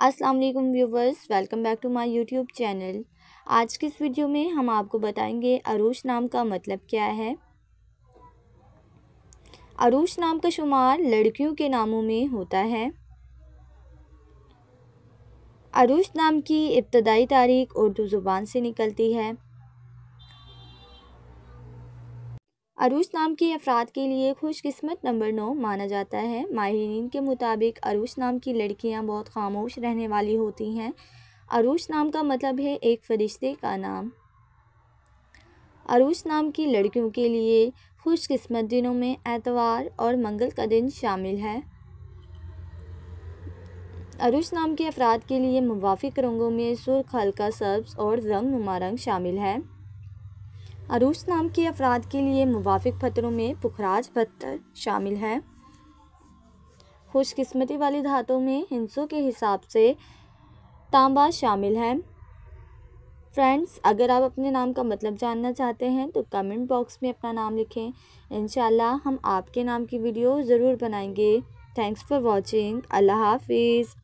अस्सलाम वालेकुम viewers, welcome back to my YouTube channel. आज की इस वीडियो में हम आपको बताएंगे अरूश नाम का मतलब क्या है। अरूश नाम का शुमार लड़कियों के नामों में होता है। अरूश नाम की इब्तदाई तारीख उर्दू ज़ुबान से निकलती है। अरूश नाम के अफराद के लिए खुशकिस्मत नंबर 9 माना जाता है। माहिरीन के मुताबिक अरूश नाम की लड़कियां बहुत खामोश रहने वाली होती हैं। अरूश नाम का मतलब है एक फरिश्ते का नाम। अरूश नाम की लड़कियों के लिए खुशकिस्मत दिनों में एतवार और मंगल का दिन शामिल है। अरूश नाम के अफराद के लिए मुवाफिक रंगों में सुर्ख, हल्का सब्ज़ और रंग नुमा रंग शामिल है। अरूश नाम के अफराद के लिए मुवाफिक पत्थरों में पुखराज पत्थर शामिल है। खुशकिस्मती वाली धातुओं में हिंसों के हिसाब से तांबा शामिल है। फ्रेंड्स, अगर आप अपने नाम का मतलब जानना चाहते हैं तो कमेंट बॉक्स में अपना नाम लिखें। इंशाल्लाह हम आपके नाम की वीडियो ज़रूर बनाएंगे। Thanks for watching. अल्लाह हाफिज़।